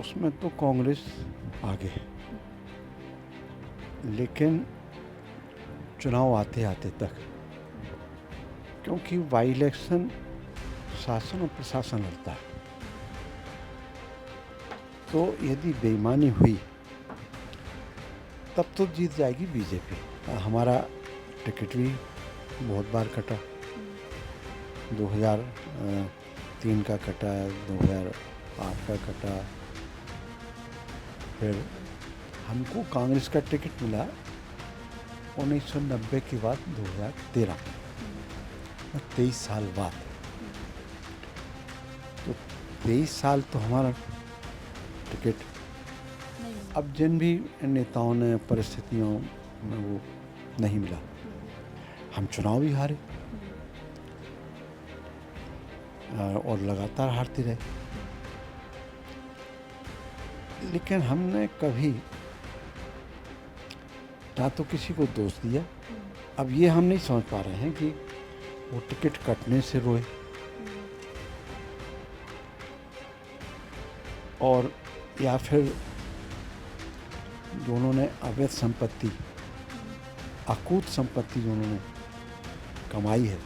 उसमें तो कांग्रेस आगे है, लेकिन चुनाव आते आते तक, क्योंकि बाई इलेक्शन शासन और प्रशासन लड़ता है, तो यदि बेईमानी हुई तब तो जीत जाएगी बीजेपी। हमारा टिकट भी बहुत बार कटा, 2003 का कटा, 2008 का कटा, फिर हमको कांग्रेस का टिकट मिला 1990 के बाद 2013 में, 23 साल बाद। तो 23 साल तो हमारा टिकट, अब जिन भी नेताओं ने परिस्थितियों में वो नहीं मिला, हम चुनाव भी हारे और लगातार हारते रहे, लेकिन हमने कभी ना तो किसी को दोष दिया। अब ये हम नहीं समझ पा रहे हैं कि वो टिकट कटने से रोए और या फिर जो उन्होंने अवैध संपत्ति, अकूत संपत्ति जो उन्होंने कमाई है,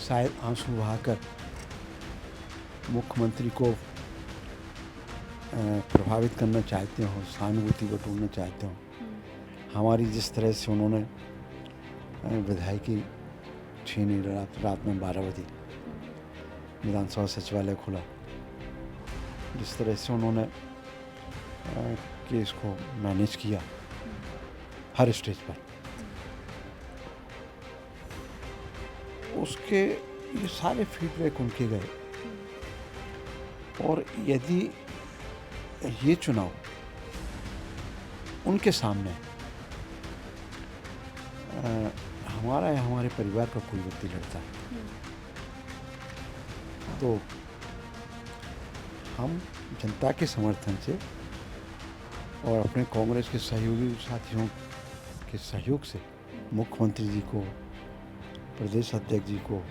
शायद आंसू बहाकर मुख्यमंत्री को प्रभावित करना चाहते हो, सहानुभूति बटोरना चाहते हो। हमारी जिस तरह से उन्होंने विधायकी छीनी, रात में 12 बजे विधानसभा सचिवालय खुला, जिस तरह से उन्होंने केस को मैनेज किया हर स्टेज पर, उसके ये सारे फीडबैक उनके गए। और यदि ये चुनाव उनके सामने हमारा या हमारे परिवार का कोई व्यक्ति लड़ता है, तो हम जनता के समर्थन से और अपने कांग्रेस के सहयोगी साथियों के सहयोग से मुख्यमंत्री जी को, प्रदेश अध्यक्ष जी को,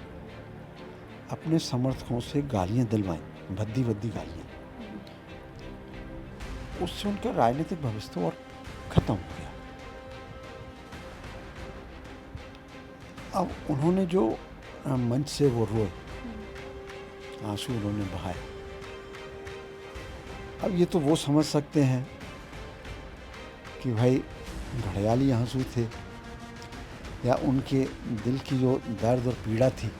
अपने समर्थकों से गालियां दिलवाएं, भद्दी भद्दी गालियां। उससे उनका राजनीतिक भविष्य तो और खत्म हो गया। अब उन्होंने जो मंच से वो रोए, आंसू उन्होंने बहाए, अब ये तो वो समझ सकते हैं कि भाई घड़ियाली आंसू थे या उनके दिल की जो दर्द और पीड़ा थी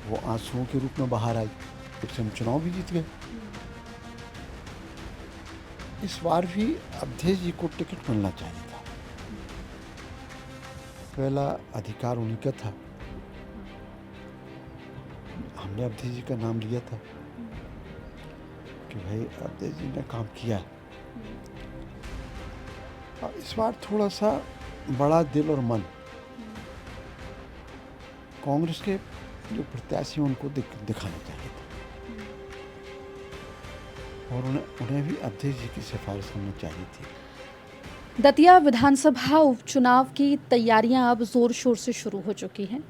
वो आंसुओं के रूप में बाहर आई, उससे हम चुनाव भी जीत गए। इस बार भी अवधेश जी को टिकट मिलना चाहिए था, पहला अधिकार उन्हीं का था। हमने अवधेश जी का नाम लिया था कि भाई अवधेश जी ने काम किया है। और इस बार थोड़ा सा बड़ा दिल और मन कांग्रेस के जो प्रत्याशी उनको दिखाना चाहिए था, और उन्हें भी अवधेश जी की सिफारिश करनी चाहिए थी। दतिया विधानसभा उपचुनाव की तैयारियां अब जोर शोर से शुरू हो चुकी हैं।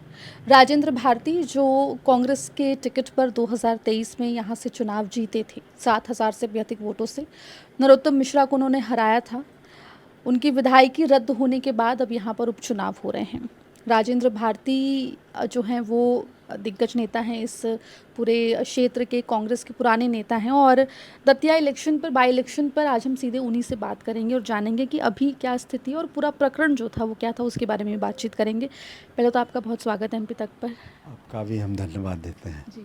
राजेंद्र भारती जो कांग्रेस के टिकट पर 2023 में यहां से चुनाव जीते थे, 7,000 से भी अधिक वोटों से नरोत्तम मिश्रा को उन्होंने हराया था। उनकी विधायकी रद्द होने के बाद अब यहाँ पर उपचुनाव हो रहे हैं। राजेंद्र भारती जो हैं वो दिग्गज नेता हैं, इस पूरे क्षेत्र के कांग्रेस के पुराने नेता हैं, और दतिया इलेक्शन पर, बाई इलेक्शन पर आज हम सीधे उन्हीं से बात करेंगे और जानेंगे कि अभी क्या स्थिति है और पूरा प्रकरण जो था वो क्या था, उसके बारे में बातचीत करेंगे। पहले तो आपका बहुत स्वागत है एमपी तक पर। आपका भी हम धन्यवाद देते हैं जी।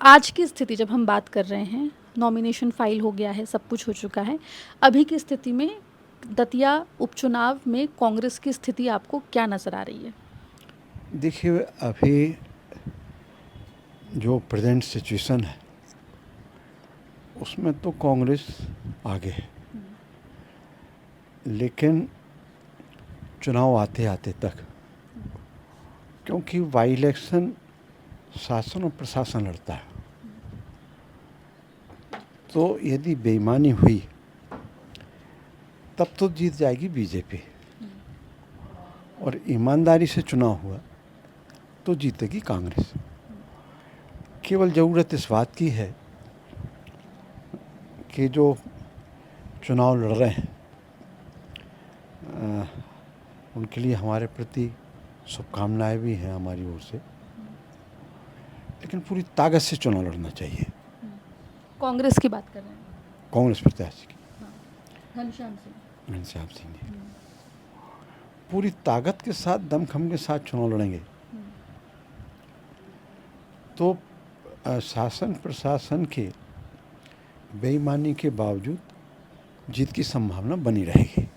आज की स्थिति जब हम बात कर रहे हैं, नॉमिनेशन फाइल हो गया है, सब कुछ हो चुका है, अभी की स्थिति में दतिया उपचुनाव में कांग्रेस की स्थिति आपको क्या नज़र आ रही है? देखिए, अभी जो प्रेजेंट सिचुएशन है उसमें तो कांग्रेस आगे है, लेकिन चुनाव आते आते तक, क्योंकि बाई इलेक्शन शासन और प्रशासन लड़ता है, तो यदि बेईमानी हुई तब तो जीत जाएगी बीजेपी, और ईमानदारी से चुनाव हुआ तो जीतेगी कांग्रेस। केवल ज़रूरत इस बात की है कि जो चुनाव लड़ रहे हैं उनके लिए हमारे प्रति शुभकामनाएं भी हैं हमारी ओर से, लेकिन पूरी ताकत से चुनाव लड़ना चाहिए। कांग्रेस की बात कर रहे हैं। कांग्रेस प्रत्याशी की घनश्याम सिंह। घनश्याम सिंह जी पूरी ताकत के साथ दमखम के साथ चुनाव लड़ेंगे तो शासन प्रशासन के बेईमानी के बावजूद जीत की संभावना बनी रहेगी।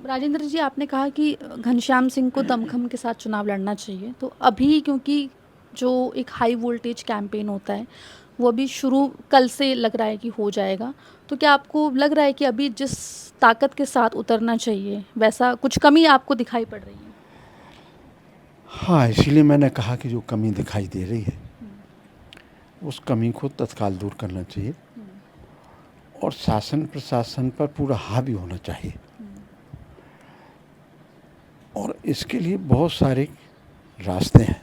राजेंद्र जी, आपने कहा कि घनश्याम सिंह को दमखम के साथ चुनाव लड़ना चाहिए, तो अभी क्योंकि जो एक हाई वोल्टेज कैंपेन होता है वो अभी शुरू कल से लग रहा है कि हो जाएगा, तो क्या आपको लग रहा है कि अभी जिस ताकत के साथ उतरना चाहिए वैसा कुछ कमी आपको दिखाई पड़ रही है? हाँ, इसीलिए मैंने कहा कि जो कमी दिखाई दे रही है उस कमी को तत्काल दूर करना चाहिए और शासन प्रशासन पर पूरा हावी होना चाहिए। और इसके लिए बहुत सारे रास्ते हैं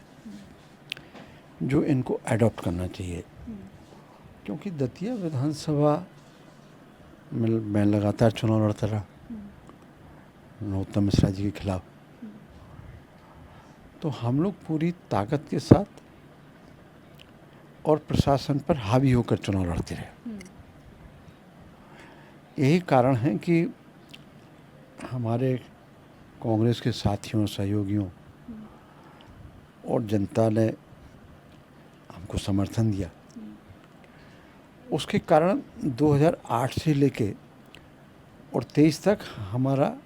जो इनको एडॉप्ट करना चाहिए, क्योंकि दतिया विधानसभा में मैं लगातार चुनाव लड़ता रहा नरोत्तम मिश्रा जी के खिलाफ। तो हम लोग पूरी ताकत के साथ और प्रशासन पर हावी होकर चुनाव लड़ते रहे। यही कारण है कि हमारे कांग्रेस के साथियों सहयोगियों और जनता ने हमको समर्थन दिया। उसके कारण 2008 से लेके और 23 तक हमारा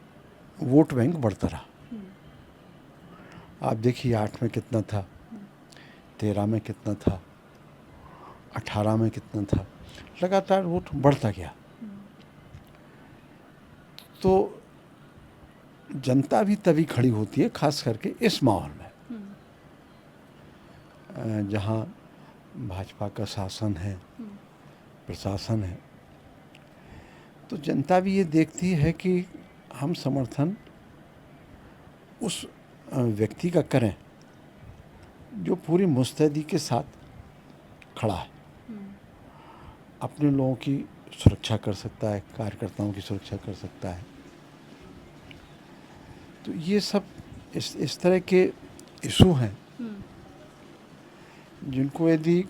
वोट बैंक बढ़ता रहा। आप देखिए 8 में कितना था, 13 में कितना था, 18 में कितना था, लगातार वोट बढ़ता गया। तो जनता भी तभी खड़ी होती है, खास करके इस माहौल में जहाँ भाजपा का शासन है, प्रशासन है। तो जनता भी ये देखती है कि हम समर्थन उस व्यक्ति का करें जो पूरी मुस्तैदी के साथ खड़ा है, अपने लोगों की सुरक्षा कर सकता है, कार्यकर्ताओं की सुरक्षा कर सकता है। तो ये सब इस तरह के इशू हैं जिनको यदि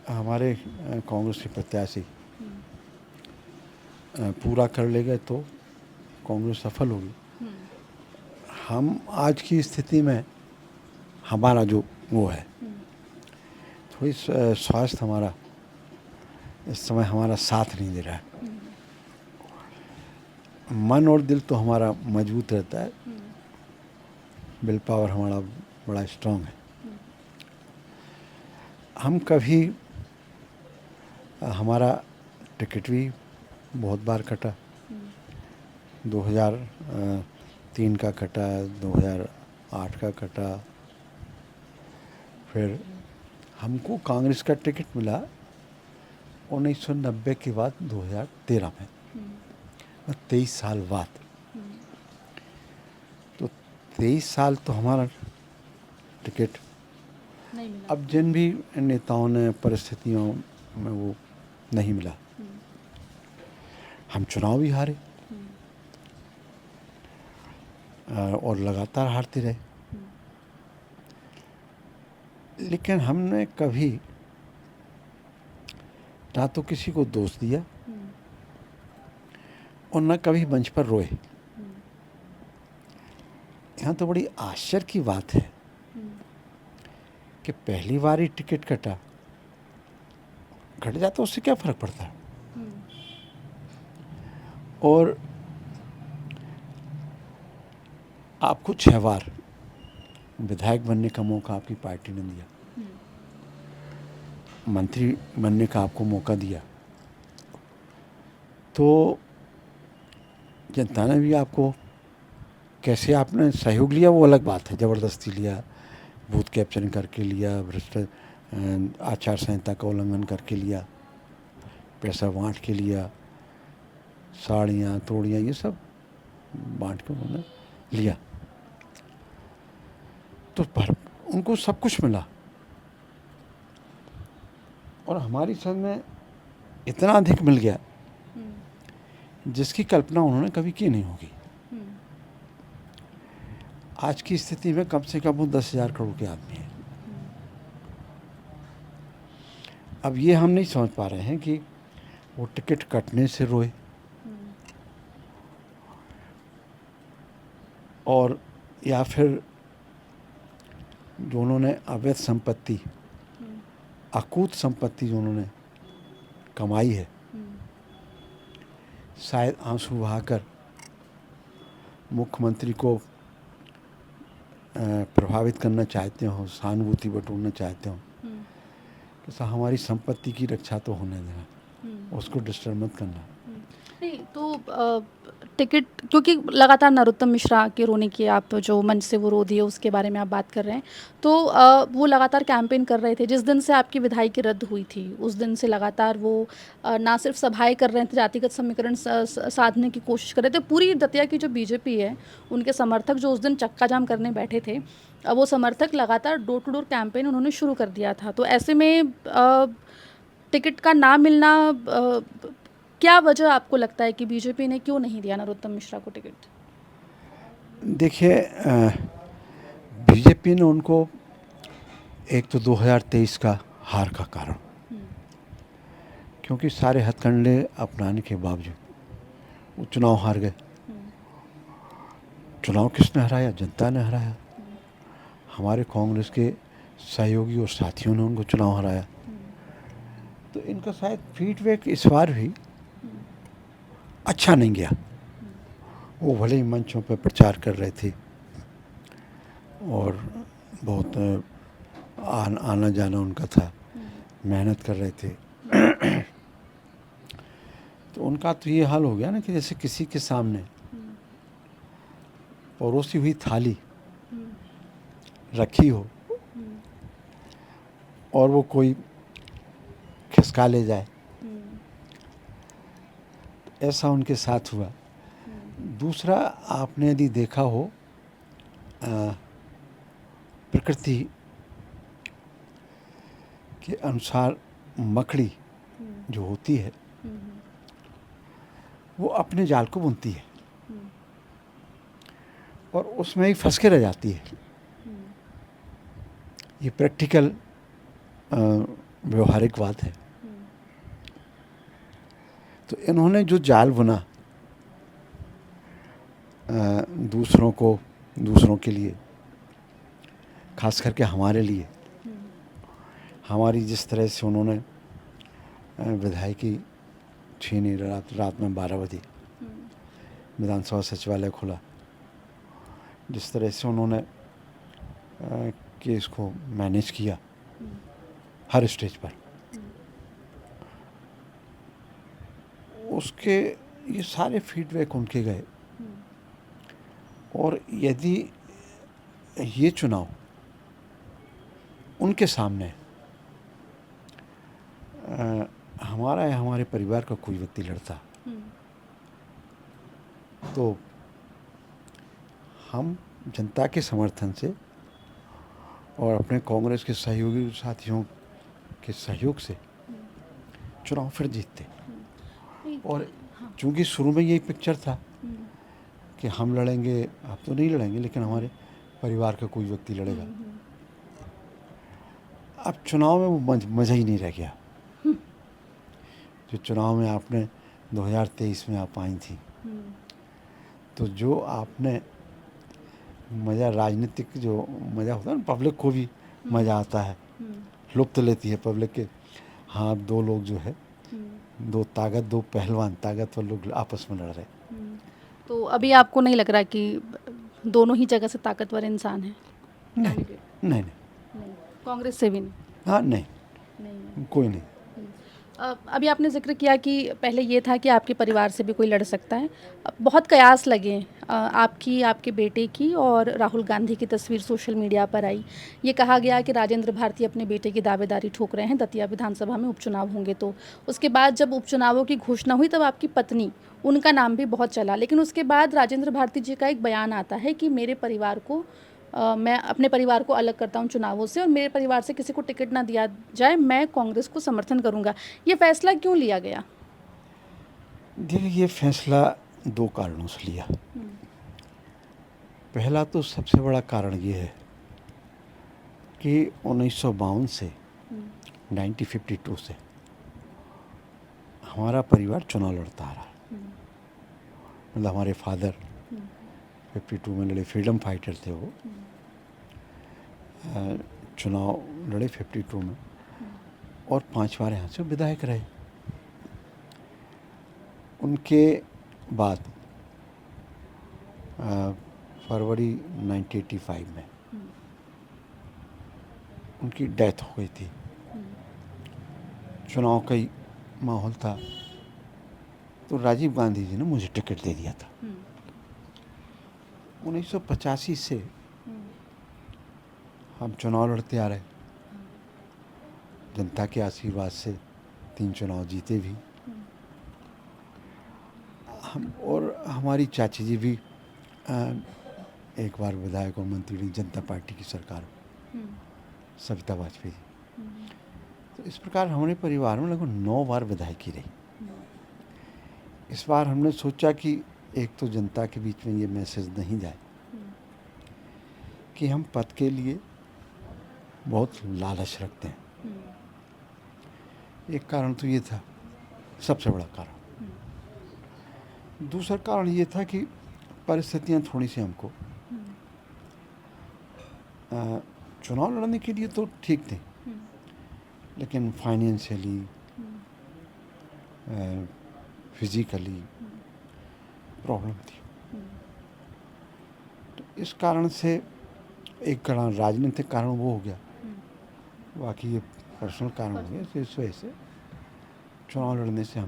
हमारे कांग्रेस के प्रत्याशी पूरा कर ले गए तो कांग्रेस सफल होगी। हम आज की स्थिति में हमारा जो वो है थोड़ी स्वास्थ्य हमारा इस समय हमारा साथ नहीं दे रहा है। मन और दिल तो हमारा मजबूत रहता है, विल पावर हमारा बड़ा स्ट्रांग है। हम कभी हमारा टिकट भी बहुत बार कटा, 2003 का कटा, 2008 का कटा, फिर हमको कांग्रेस का टिकट मिला 1990 के बाद 2013 में, 23 साल बाद। तो 23 साल तो हमारा टिकट नहीं मिला। अब जिन भी नेताओं ने परिस्थितियों में वो नहीं मिला, हम चुनाव भी हारे और लगातार हारते रहे। लेकिन हमने कभी ना तो किसी को दोष दिया और न कभी मंच पर रोए। यहाँ तो बड़ी आश्चर्य की बात है कि पहली बार ही टिकट कटा, कट जाता उससे क्या फर्क पड़ता है। और आपको 6 बार विधायक बनने का मौका आपकी पार्टी ने दिया, मंत्री बनने का आपको मौका दिया, तो जनता ने भी आपको कैसे आपने सहयोग लिया वो अलग बात है, ज़बरदस्ती लिया, बूथ कैप्चरिंग करके लिया, भ्रष्ट आचार संहिता का उल्लंघन करके लिया, पैसा बांट के लिया, साड़ियाँ तोड़ियाँ ये सब बांट के उन्होंने लिया। तो पर उनको सब कुछ मिला, और हमारी समझ में इतना अधिक मिल गया जिसकी कल्पना उन्होंने कभी की नहीं होगी। आज की स्थिति में कम से कम वो 10,000 करोड़ के आदमी हैं। अब ये हम नहीं समझ पा रहे हैं कि वो टिकट कटने से रोए और या फिर जो उन्होंने अवैध संपत्ति, अकूत संपत्ति जो उन्होंने कमाई है, शायद आंसू बहाकर मुख्यमंत्री को प्रभावित करना चाहते हो, सहानुभूति बटोरना चाहते हो कि साहब हमारी संपत्ति की रक्षा तो होने देना, उसको डिस्टर्ब मत करना। नहीं तो टिकट, क्योंकि लगातार नरोत्तम मिश्रा के रोने की आप जो मंच से वो रो दिए उसके बारे में आप बात कर रहे हैं, तो वो लगातार कैंपेन कर रहे थे। जिस दिन से आपकी विधायकी रद्द हुई थी उस दिन से लगातार वो ना सिर्फ सभाएं कर रहे थे, जातिगत समीकरण साधने की कोशिश कर रहे थे। पूरी दतिया की जो बीजेपी है, उनके समर्थक जो उस दिन चक्का जाम करने बैठे थे, वो समर्थक लगातार डोर टू डोर कैंपेन उन्होंने शुरू कर दिया था। तो ऐसे में टिकट का ना मिलना, क्या वजह आपको लगता है कि बीजेपी ने क्यों नहीं दिया नरोत्तम मिश्रा को टिकट? देखिए, बीजेपी ने उनको, एक तो 2023 का हार का कारण, क्योंकि सारे हथकंडे अपनाने के बावजूद वो चुनाव हार गए। चुनाव किसने हराया? जनता ने हराया। हमारे कांग्रेस के सहयोगी और साथियों ने उनको चुनाव हराया। तो इनका शायद फीडबैक इस बार भी अच्छा नहीं गया। वो भले ही मंचों पर प्रचार कर रहे थे और बहुत आना जाना उनका था, मेहनत कर रहे थे। तो उनका तो ये हाल हो गया ना कि जैसे किसी के सामने परोसी हुई थाली रखी हो और वो कोई खिसका ले जाए, ऐसा उनके साथ हुआ। दूसरा, आपने यदि देखा हो, प्रकृति के अनुसार मकड़ी जो होती है वो अपने जाल को बुनती है और उसमें ही फंस के रह जाती है। ये प्रैक्टिकल व्यवहारिक बात है। तो इन्होंने जो जाल बुना दूसरों के लिए, खास करके हमारे लिए, हमारी जिस तरह से उन्होंने विधायकी छीनी, रात में 12 बजे विधानसभा सचिवालय खुला, जिस तरह से उन्होंने केस को मैनेज किया हर स्टेज पर, उसके ये सारे फीडबैक उनके गए। और यदि ये चुनाव उनके सामने हमारा या हमारे परिवार का कोई व्यक्ति लड़ता तो हम जनता के समर्थन से और अपने कांग्रेस के सहयोगी साथियों के सहयोग से चुनाव फिर जीतते। और चूंकि शुरू में यही पिक्चर था कि हम लड़ेंगे, आप तो नहीं लड़ेंगे लेकिन हमारे परिवार का कोई व्यक्ति लड़ेगा। अब चुनाव में वो मज़ा ही नहीं रह गया जो चुनाव में आपने 2023 में आप आई थी। तो जो आपने मज़ा, राजनीतिक जो मज़ा होता है ना, पब्लिक को भी मज़ा आता है, लुत्फ लेती है पब्लिक के। हाँ, दो लोग जो है, दो पहलवान ताकतवर लोग आपस में लड़ रहे। तो अभी आपको नहीं लग रहा कि दोनों ही जगह से ताकतवर इंसान हैं? नहीं। कांग्रेस से भी नहीं? हाँ, नहीं, कोई नहीं। अभी आपने जिक्र किया कि पहले ये था कि आपके परिवार से भी कोई लड़ सकता है। बहुत कयास लगे आपकी, आपके बेटे की, और राहुल गांधी की तस्वीर सोशल मीडिया पर आई। ये कहा गया कि राजेंद्र भारती अपने बेटे की दावेदारी ठोक रहे हैं, दतिया विधानसभा में उपचुनाव होंगे। तो उसके बाद जब उपचुनावों की घोषणा हुई तब आपकी पत्नी, उनका नाम भी बहुत चला, लेकिन उसके बाद राजेंद्र भारती जी का एक बयान आता है कि मेरे परिवार को मैं अपने परिवार को अलग करता हूँ चुनावों से और मेरे परिवार से किसी को टिकट ना दिया जाए, मैं कांग्रेस को समर्थन करूँगा। ये फैसला क्यों लिया गया? देखिए, ये फैसला 2 कारणों से लिया। पहला तो सबसे बड़ा कारण ये है कि 1952 से 1952 से हमारा परिवार चुनाव लड़ता आ रहा है। मतलब हमारे फादर 52 में लड़े, फ्रीडम फाइटर थे वो। चुनाव लड़े 52 में और 5 बार यहाँ से विधायक रहे। उनके बाद फरवरी 1985 में उनकी डेथ हो गई थी। चुनाव का ही माहौल था, तो राजीव गांधी जी ने मुझे टिकट दे दिया था। 1985 से हम चुनाव लड़ते आ रहे, जनता के आशीर्वाद से 3 चुनाव जीते भी हम, और हमारी चाची जी भी एक बार विधायक और मंत्री रही जनता पार्टी की सरकार, सविता वाजपेयी जी। तो इस प्रकार हमारे परिवार में लगभग 9 बार विधायकी रही। इस बार हमने सोचा कि एक तो जनता के बीच में ये मैसेज नहीं जाए कि हम पद के लिए बहुत लालच रखते हैं। एक कारण तो ये था, सबसे बड़ा कारण। दूसरा कारण ये था कि परिस्थितियां थोड़ी सी हमको चुनाव लड़ने के लिए तो ठीक थी, लेकिन फाइनेंशियली, फिजिकली प्रॉब्लम थी। तो इस कारण से एक कारण राजनीतिक कारण वो हो गया, बाकी ये पर्सनल कारण हो गया। तो इस वजह से चुनाव लड़ने से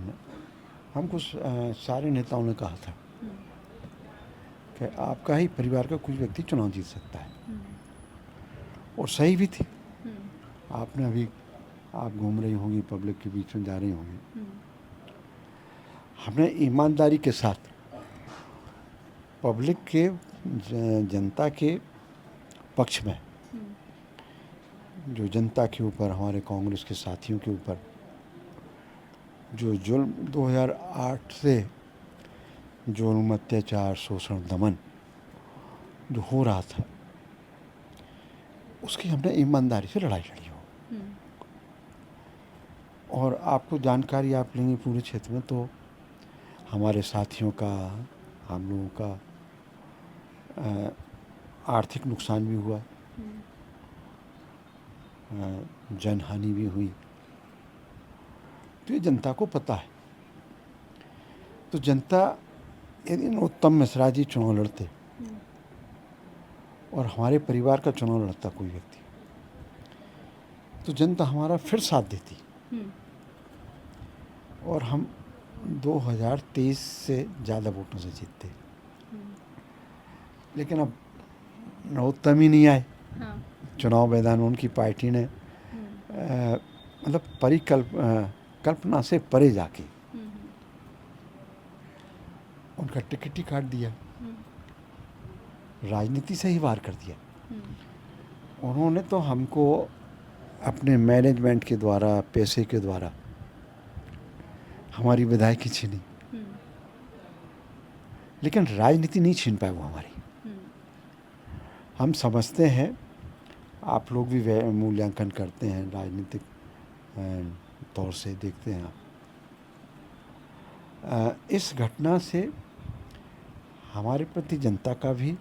हमको सारे नेताओं ने कहा था कि आपका ही परिवार का कोई व्यक्ति चुनाव जीत सकता है, और सही भी थी। आपने अभी आप घूम रही होंगी, पब्लिक के बीच में जा रही होंगी, हमने ईमानदारी के साथ पब्लिक के जनता के पक्ष में, जो जनता के ऊपर, हमारे कांग्रेस के साथियों के ऊपर जो जुल्म 2008 से जुल्म, अत्याचार, शोषण, दमन जो हो रहा था, उसकी हमने ईमानदारी से लड़ाई लड़ी हो। और आपको जानकारी आप लेंगे पूरे क्षेत्र में, तो हमारे साथियों का, हम लोगों का आर्थिक नुकसान भी हुआ, जनहानि भी हुई। तो ये जनता को पता है। तो जनता, यदि नरोत्तम मिश्रा जी चुनाव लड़ते और हमारे परिवार का चुनाव लड़ता कोई व्यक्ति, तो जनता हमारा फिर साथ देती और हम 2023 से ज़्यादा वोटों से जीतते। लेकिन अब नरोत्तम ही नहीं आए। चुनाव मैदान में उनकी पार्टी ने मतलब कल्पना से परे जाके उनका टिकट ही काट दिया, राजनीति से ही वार कर दिया। उन्होंने तो हमको अपने मैनेजमेंट के द्वारा, पैसे के द्वारा हमारी विधायकी छीनी, लेकिन राजनीति नहीं छीन पाए वो हमारी। हम समझते हैं, आप लोग भी मूल्यांकन करते हैं, राजनीतिक तौर से देखते हैं आप। इस घटना से हमारे प्रति जनता का भी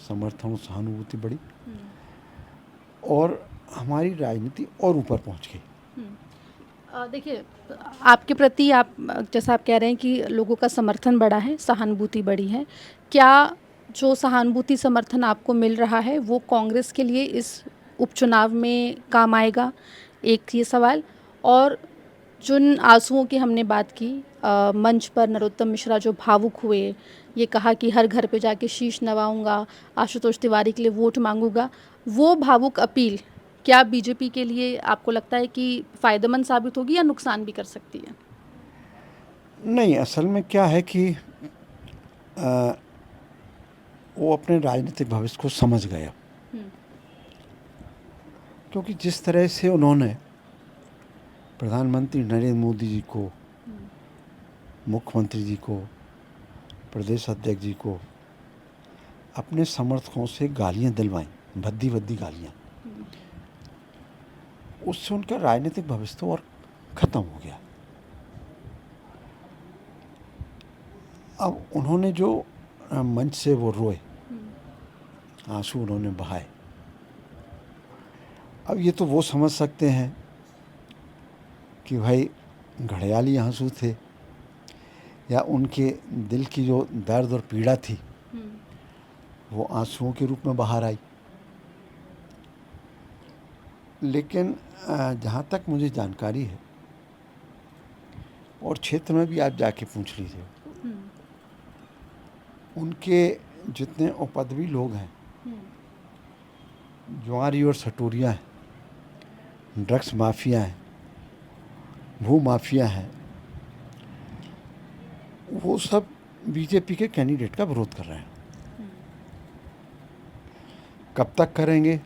समर्थन और सहानुभूति बढ़ी और हमारी राजनीति और ऊपर पहुंच गई। देखिए, आपके प्रति, आप जैसा आप कह रहे हैं कि लोगों का समर्थन बढ़ा है, सहानुभूति बढ़ी है, क्या जो सहानुभूति समर्थन आपको मिल रहा है वो कांग्रेस के लिए इस उपचुनाव में काम आएगा? एक ये सवाल। और जिन आंसुओं की हमने बात की, मंच पर नरोत्तम मिश्रा जो भावुक हुए, ये कहा कि हर घर पे जाके शीश नवाऊंगा, आशुतोष तिवारी के लिए वोट मांगूंगा, वो भावुक अपील क्या बीजेपी के लिए आपको लगता है कि फ़ायदेमंद साबित होगी या नुकसान भी कर सकती है? नहीं, असल में क्या है कि वो अपने राजनीतिक भविष्य को समझ गया, क्योंकि जिस तरह से उन्होंने प्रधानमंत्री नरेंद्र मोदी जी को, मुख्यमंत्री जी को, प्रदेश अध्यक्ष जी को अपने समर्थकों से गालियां दिलवाई, भद्दी भद्दी गालियां, उससे उनका राजनीतिक भविष्य तो और खत्म हो गया। अब उन्होंने जो मंच से वो रोए, आंसू उन्होंने बहाए, अब ये तो वो समझ सकते हैं कि भाई घड़ियाली आंसू थे या उनके दिल की जो दर्द और पीड़ा थी वो आंसुओं के रूप में बाहर आई। लेकिन जहाँ तक मुझे जानकारी है, और क्षेत्र में भी आप जाके पूछ लीजिए, उनके जितने उपद्रवी लोग हैं, जुआरी और सटोरियाँ हैं, ड्रग्स माफिया हैं, भू माफिया हैं, वो सब बीजेपी के कैंडिडेट का विरोध कर रहे हैं। कब तक करेंगे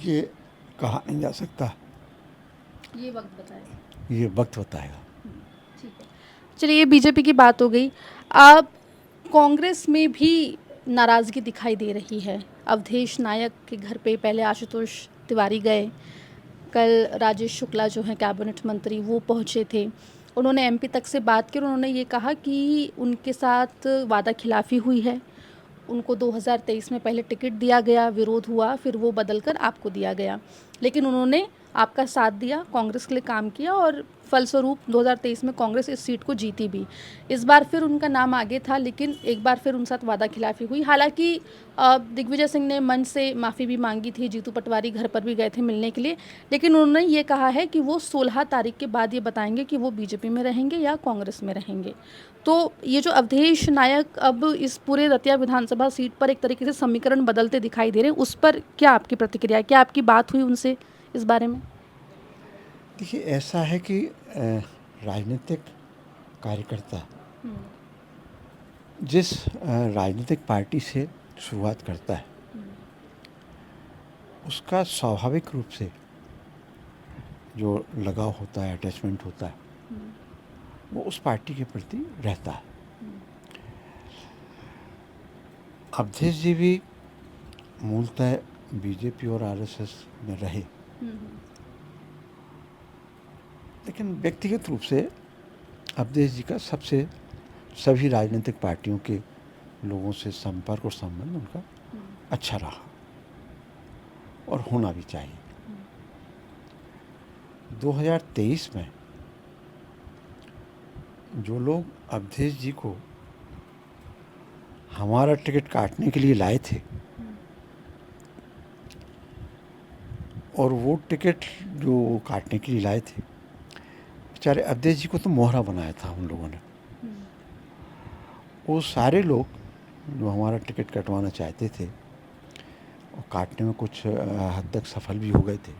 ये कहा नहीं जा सकता, ये वक्त बताएगा। ये वक्त बताएगा। ठीक है, चलिए बीजेपी की बात हो गई। अब कांग्रेस में भी नाराज़गी दिखाई दे रही है। अवधेश नायक के घर पे पहले आशुतोष तिवारी गए, कल राजेश शुक्ला जो हैं कैबिनेट मंत्री वो पहुंचे थे। उन्होंने एमपी तक से बात की और उन्होंने ये कहा कि उनके साथ वादा खिलाफ़ी हुई है। उनको 2023 में पहले टिकट दिया गया, विरोध हुआ, फिर वो बदलकर आपको दिया गया, लेकिन उन्होंने आपका साथ दिया, कांग्रेस के लिए काम किया और फलस्वरूप 2023 में कांग्रेस इस सीट को जीती भी। इस बार फिर उनका नाम आगे था, लेकिन एक बार फिर उनके साथ वादा खिलाफ़ी हुई। हालांकि दिग्विजय सिंह ने मंच से माफ़ी भी मांगी थी, जीतू पटवारी घर पर भी गए थे मिलने के लिए, लेकिन उन्होंने ये कहा है कि वो 16 तारीख के बाद ये बताएंगे कि वो बीजेपी में रहेंगे या कांग्रेस में रहेंगे। तो ये जो अवधेश नायक अब इस पूरे दतिया विधानसभा सीट पर एक तरीके से समीकरण बदलते दिखाई दे रहे हैं, उस पर क्या आपकी प्रतिक्रिया है? क्या आपकी बात हुई उनसे इस बारे में? देखिए, ऐसा है कि राजनीतिक कार्यकर्ता जिस राजनीतिक पार्टी से शुरुआत करता है, उसका स्वाभाविक रूप से जो लगाव होता है, अटैचमेंट होता है, वो उस पार्टी के प्रति रहता है। अवधेश जी भी मूलतः बीजेपी और आरएसएस में रहे, लेकिन व्यक्तिगत रूप से अवधेश जी का सभी राजनीतिक पार्टियों के लोगों से संपर्क और संबंध उनका अच्छा रहा और होना भी चाहिए। 2023 में जो लोग अवधेश जी को हमारा टिकट काटने के लिए लाए थे और वो टिकट जो काटने के लिए लाए थे, बेचारे अवधेश जी को तो मोहरा बनाया था उन लोगों ने। वो सारे लोग जो हमारा टिकट कटवाना चाहते थे और काटने में कुछ हद तक सफल भी हो गए थे,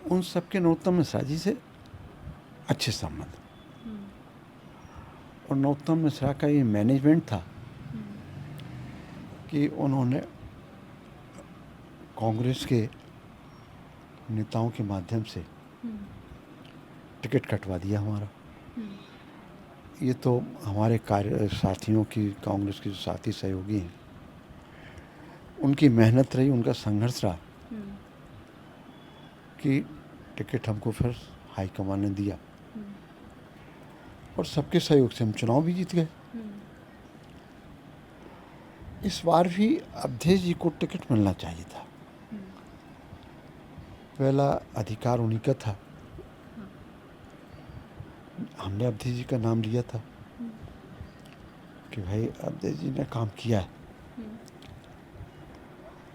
उन सब के नरोत्तम मिश्रा जी से अच्छे संबंध, और नरोत्तम मिश्रा का ये मैनेजमेंट था कि उन्होंने कांग्रेस के नेताओं के माध्यम से टिकट कटवा दिया हमारा। ये तो हमारे कार्य साथियों की, कांग्रेस के जो साथी सहयोगी हैं, उनकी मेहनत रही, उनका संघर्ष रहा कि टिकट हमको फिर हाईकमान ने दिया और सबके सहयोग से हम चुनाव भी जीत गए। इस बार भी अवधेश जी को टिकट मिलना चाहिए था। पहला अधिकार उन्हीं का था, हमने अवधेश जी का नाम लिया था कि भाई अवधेश जी ने काम किया है।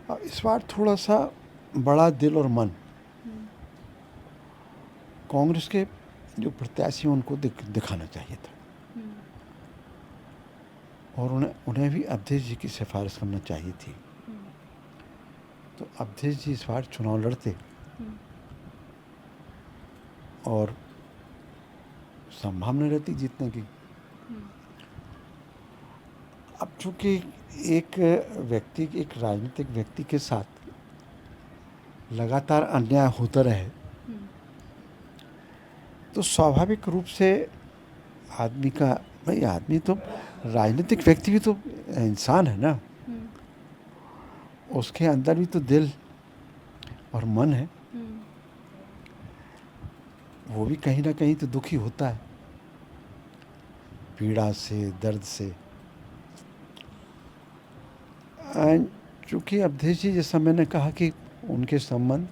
और इस बार थोड़ा सा बड़ा दिल और मन कांग्रेस के जो प्रत्याशी हैं उनको दिखाना चाहिए था, और उन्हें भी अवधेश जी की सिफारिश करना चाहिए थी। तो अवधेश जी इस बार चुनाव लड़ते और संभावना रहती जीतने की, अब चूंकि एक एक राजनीतिक व्यक्ति के साथ लगातार अन्याय होता रहे तो स्वाभाविक रूप से आदमी का, भाई आदमी तो राजनीतिक व्यक्ति भी तो इंसान है ना, उसके अंदर भी तो दिल और मन है, वो भी कहीं ना कहीं तो दुखी होता है, पीड़ा से, दर्द से। चूँकि अवधेश जी, जैसा मैंने कहा कि उनके संबंध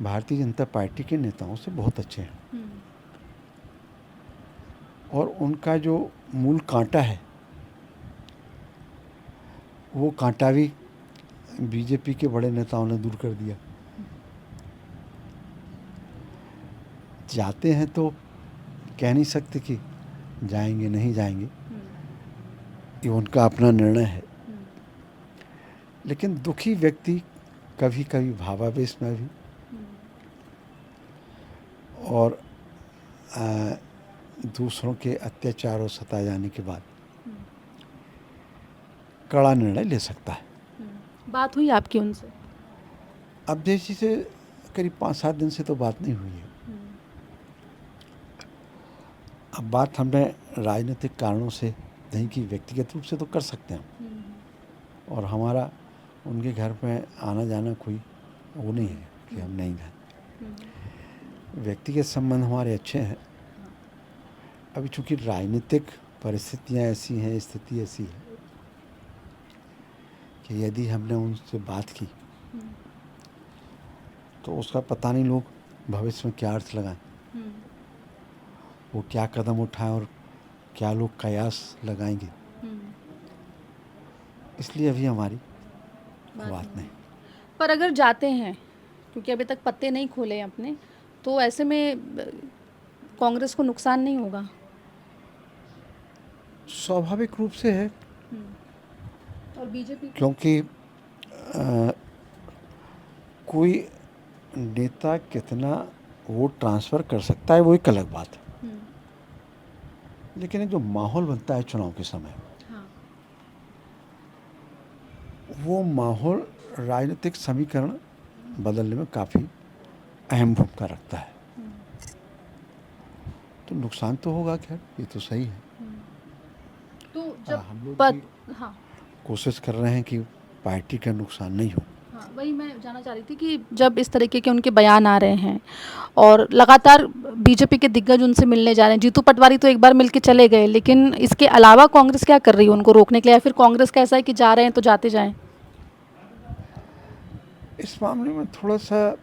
भारतीय जनता पार्टी के नेताओं से बहुत अच्छे हैं और उनका जो मूल कांटा है वो कांटा भी बीजेपी के बड़े नेताओं ने दूर कर दिया। जाते हैं तो कह नहीं सकते कि जाएंगे नहीं जाएंगे, ये उनका अपना निर्णय है, लेकिन दुखी व्यक्ति कभी कभी भावावेश में भी और दूसरों के अत्याचार और सताए जाने के बाद कड़ा निर्णय ले सकता है। बात हुई आपकी उनसे? अवधेश जी से करीब 5-7 दिन से तो बात नहीं हुई है। अब बात हमने राजनीतिक कारणों से नहीं की, व्यक्तिगत रूप से तो कर सकते हैं और हमारा उनके घर में आना जाना कोई वो नहीं है कि हम नहीं गए। व्यक्तिगत संबंध हमारे अच्छे हैं। अभी चूंकि राजनीतिक परिस्थितियां ऐसी हैं, स्थिति ऐसी है कि यदि हमने उनसे बात की तो उसका पता नहीं लोग भविष्य में क्या अर्थ लगाएं, वो क्या कदम उठाएं और क्या लोग कयास लगाएंगे, इसलिए अभी हमारी बात नहीं। पर अगर जाते हैं, क्योंकि अभी तक पत्ते नहीं खोले हैं अपने, तो ऐसे में कांग्रेस को नुकसान नहीं होगा? स्वाभाविक रूप से है, और बीजेपी क्योंकि कोई नेता कितना वोट ट्रांसफ़र कर सकता है वो एक अलग बात है, लेकिन जो माहौल बनता है चुनाव के समय, हाँ। वो माहौल राजनीतिक समीकरण बदलने में काफ़ी अहम भूमिका रखता है। तो नुकसान तो होगा, खैर ये तो सही है। तो जब हम लोग पद, भी हाँ कोशिश कर रहे हैं कि पार्टी का नुकसान नहीं हो। हाँ, वही मैं जानना चाह रही थी कि जब इस तरीके के उनके बयान आ रहे हैं और लगातार बीजेपी के दिग्गज उनसे मिलने जा रहे हैं, जीतू पटवारी तो एक बार मिल के चले गए, लेकिन इसके अलावा कांग्रेस क्या कर रही है उनको रोकने के लिए, या फिर कांग्रेस का ऐसा है कि जा रहे हैं तो जाते जाएं? इस मामले में थोड़ा सा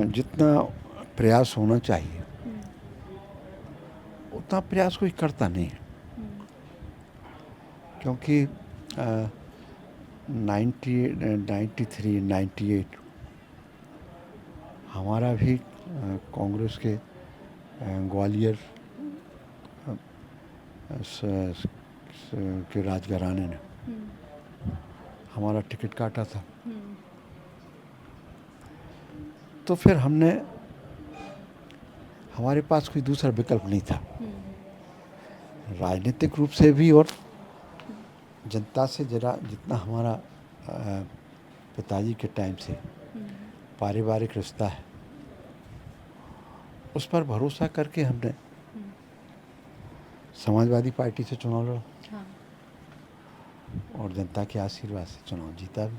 जितना प्रयास होना चाहिए उतना प्रयास कोई करता नहीं है, क्योंकि 93, 98 हमारा भी कांग्रेस के ग्वालियर के राजघराने ने हमारा टिकट काटा था। तो फिर हमारे पास कोई दूसरा विकल्प नहीं था, राजनीतिक रूप से भी और जनता से जितना हमारा पिताजी के टाइम से पारिवारिक रिश्ता है, उस पर भरोसा करके हमने समाजवादी पार्टी से चुनाव लड़ा। हाँ। और जनता के आशीर्वाद से चुनाव जीता भी।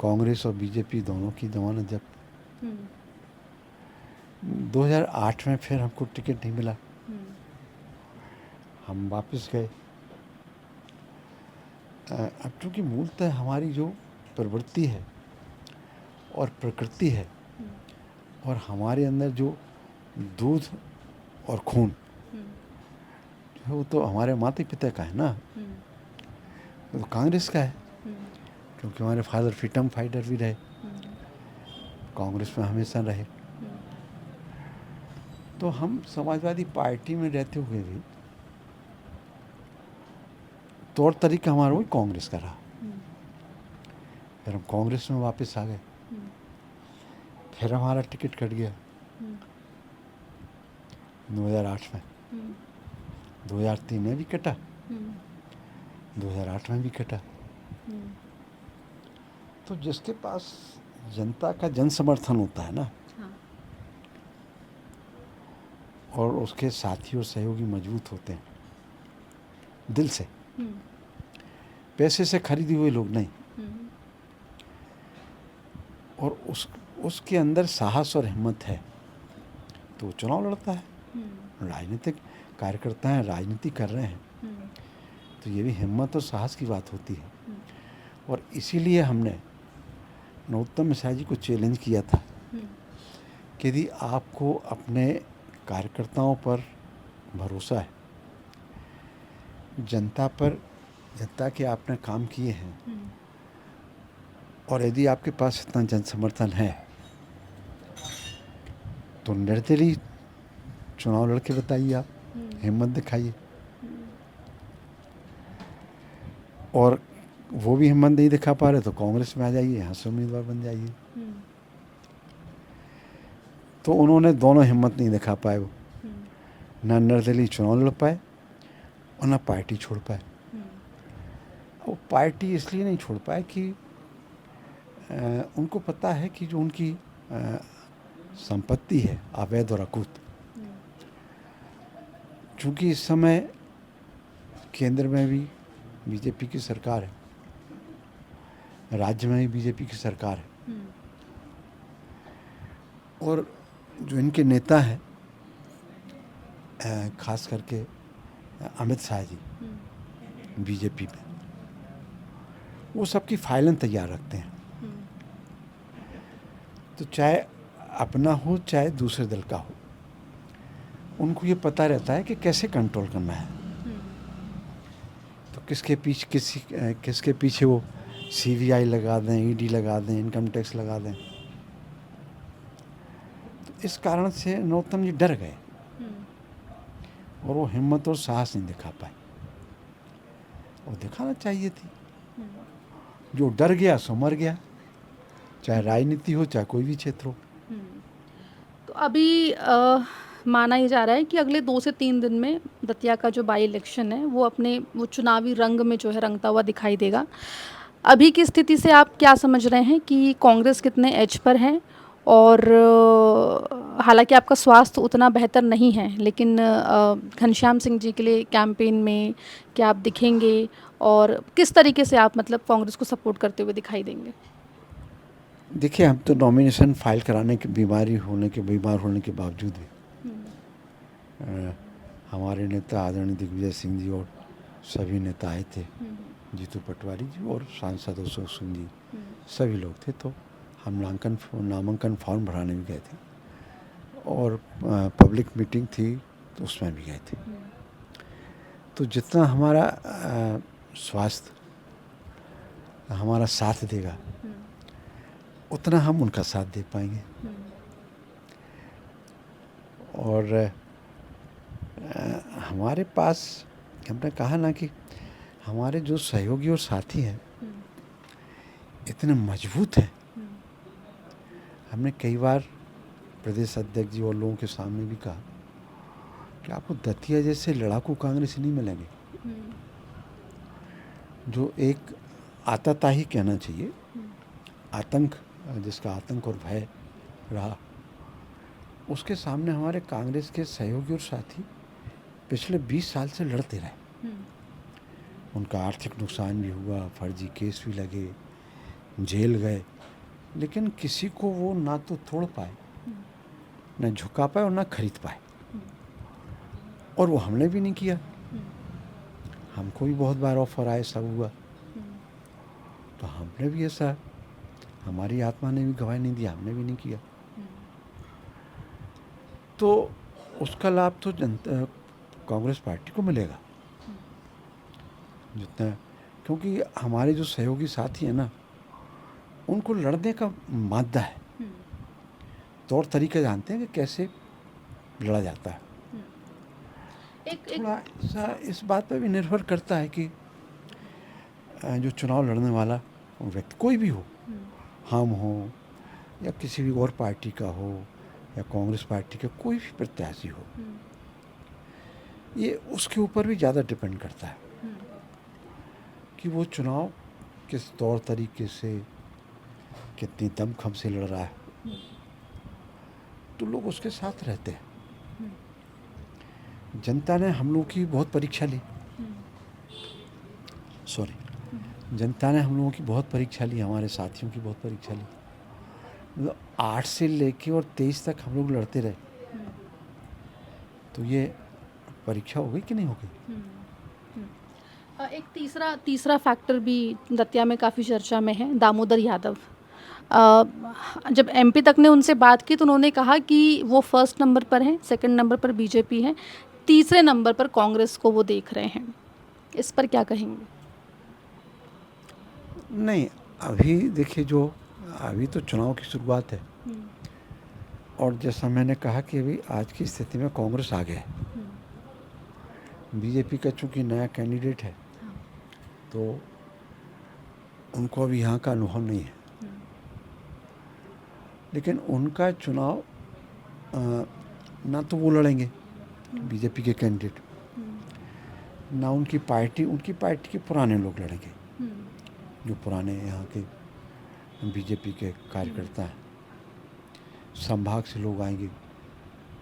कांग्रेस और बीजेपी दोनों की जमानत जब 2008 में फिर हमको टिकट नहीं मिला, हम वापस गए। अब चूँकि मूलतः हमारी जो प्रवृत्ति है और प्रकृति है और हमारे अंदर जो दूध और खून वो तो हमारे माता पिता का है ना, तो कांग्रेस का है, क्योंकि हमारे फादर फ्रीडम फाइटर भी रहे, कांग्रेस में हमेशा रहे। तो हम समाजवादी पार्टी में रहते हुए भी तौर तरीका हमारा वही कांग्रेस का रहा। फिर हम कांग्रेस में वापस आ गए, फिर हमारा टिकट कट गया 2008 में। 2003 में भी कटा, हम्म, 2008 में भी कटा। हम्म, तो जिसके पास जनता का जन समर्थन होता है ना, हाँ, और उसके साथी और सहयोगी मजबूत होते हैं दिल से, हम्म, पैसे से खरीदे हुए लोग नहीं, हम्म, और उसके अंदर साहस और हिम्मत है, तो वो चुनाव लड़ता है। हम्म, राजनीतिक कार्यकर्ता हैं, राजनीति कर रहे हैं, हम्म, तो ये भी हिम्मत और साहस की बात होती है। हम्म, और इसीलिए हमने नरोत्तम मिश्रा जी को चैलेंज किया था हम्म, कि यदि आपको अपने कार्यकर्ताओं पर भरोसा है, जनता पर, जनता के आपने काम किए हैं, हम्म, और यदि आपके पास इतना जन समर्थन है, तो निर्दलीय चुनाव लड़के बताइए, आप हम्म, हिम्मत दिखाइए। हम्म, और वो भी हिम्मत नहीं दिखा पा रहे तो कांग्रेस में आ जाइए, यहाँ से उम्मीदवार बन जाइए। हम्म, तो उन्होंने दोनों हिम्मत नहीं दिखा पाए, वो हम्म, ना निर्दलीय चुनाव लड़ पाए और ना पार्टी छोड़ पाए। हम्म, वो पार्टी इसलिए नहीं छोड़ पाए कि उनको पता है कि जो उनकी संपत्ति है अवैध और अकूत, हम्म, चूँकि इस समय केंद्र में भी बीजेपी की सरकार है, राज्य में भी बीजेपी की सरकार है, हम्म, और जो इनके नेता हैं, खास करके अमित शाह जी हम्म, बीजेपी में, वो सबकी फाइलें तैयार रखते हैं। हम्म, तो चाहे अपना हो चाहे दूसरे दल का हो, उनको ये पता रहता है कि कैसे कंट्रोल करना है। हम्म, तो किसके पीछे वो सीबीआई लगा दें, ईडी लगा दें, इनकम टैक्स लगा दें। तो इस कारण से नरोत्तम जी डर गए हम्म, और वो हिम्मत और साहस नहीं दिखा पाए, और दिखाना चाहिए थी। हम्म, जो डर गया सो मर गया, चाहे राजनीति हो चाहे कोई भी क्षेत्र हो। हम्म। तो अभी माना ही जा रहा है कि अगले 2 से 3 दिन में दतिया का जो बाई इलेक्शन है वो चुनावी रंग में जो है रंगता हुआ दिखाई देगा। अभी की स्थिति से आप क्या समझ रहे हैं कि कांग्रेस कितने एज पर है? और हालांकि आपका स्वास्थ्य उतना बेहतर नहीं है, लेकिन घनश्याम सिंह जी के लिए कैंपेन में क्या आप दिखेंगे और किस तरीके से आप मतलब कांग्रेस को सपोर्ट करते हुए दिखाई देंगे? देखिए, हम तो नॉमिनेशन फाइल कराने के बीमार होने के बावजूद भी हम्म, हमारे नेता आदरणीय दिग्विजय सिंह जी और सभी नेता आए थे, हम्म, जीतू पटवारी जी और सांसद अशोक सिंह जी, हम्म, सभी लोग थे। तो हम नामांकन फॉर्म भराने भी गए थे, और पब्लिक मीटिंग थी तो उसमें भी गए थे। हम्म, तो जितना हमारा स्वास्थ्य हमारा साथ देगा, हम्म, उतना हम उनका साथ दे पाएंगे। हम्म, और हमारे पास, हमने कहा ना कि हमारे जो सहयोगी और साथी हैं हम्म, इतने मजबूत हैं। हम्म, हमने कई बार प्रदेश अध्यक्ष जी और लोगों के सामने भी कहा कि आपको दतिया जैसे लड़ाकू कांग्रेस नहीं मिलेंगे, हम्म, जो एक आताताही कहना चाहिए, हम्म, आतंक, जिसका आतंक और भय रहा, उसके सामने हमारे कांग्रेस के सहयोगी और साथी पिछले 20 साल से लड़ते रहे। हम्म, उनका आर्थिक नुकसान भी हुआ, फर्जी केस भी लगे, जेल गए, लेकिन किसी को वो ना तो तोड़ पाए, न झुका पाए और ना खरीद पाए। और वो हमने भी नहीं किया। हमको भी बहुत बार ऑफर आए, सब हुआ, तो हमने भी ऐसा, हमारी आत्मा ने भी गवाही नहीं दिया, हमने भी नहीं किया। तो उसका लाभ तो जनता, कांग्रेस पार्टी को मिलेगा जितना, क्योंकि हमारे जो सहयोगी साथी हैं ना, उनको लड़ने का मादा है, तौर तरीके जानते हैं कि कैसे लड़ा जाता है। एक थोड़ा सा इस बात पर भी निर्भर करता है कि जो चुनाव लड़ने वाला व्यक्ति कोई भी हो, हम हो या किसी भी और पार्टी का हो या कांग्रेस पार्टी का कोई भी प्रत्याशी हो, ये उसके ऊपर भी ज़्यादा डिपेंड करता है कि वो चुनाव किस तौर तरीके से, कितनी दमखम से लड़ रहा है, तो लोग उसके साथ रहते हैं। जनता ने हम लोगों की बहुत परीक्षा ली, जनता ने हम लोगों की बहुत परीक्षा ली, हमारे साथियों की बहुत परीक्षा ली। मतलब 8 से लेके और 23 तक हम लोग लड़ते रहे, तो ये परीक्षा हो गई कि नहीं हो गई? एक तीसरा फैक्टर भी दतिया में काफ़ी चर्चा में है, दामोदर यादव। जब एमपी तक ने उनसे बात की तो उन्होंने कहा कि वो फर्स्ट नंबर पर हैं, सेकंड नंबर पर बीजेपी है, तीसरे नंबर पर कांग्रेस को वो देख रहे हैं। इस पर क्या कहेंगे? नहीं, अभी देखिए, जो अभी तो चुनाव की शुरुआत है, और जैसा मैंने कहा कि अभी आज की स्थिति में कांग्रेस आगे है। बीजेपी का चूँकि नया कैंडिडेट है, तो उनको अभी यहाँ का अनुभव नहीं है, लेकिन उनका चुनाव ना तो वो लड़ेंगे बीजेपी के कैंडिडेट, ना उनकी पार्टी के पुराने लोग लड़ेंगे, जो पुराने यहाँ के बीजेपी के कार्यकर्ता हैं। संभाग से लोग आएंगे,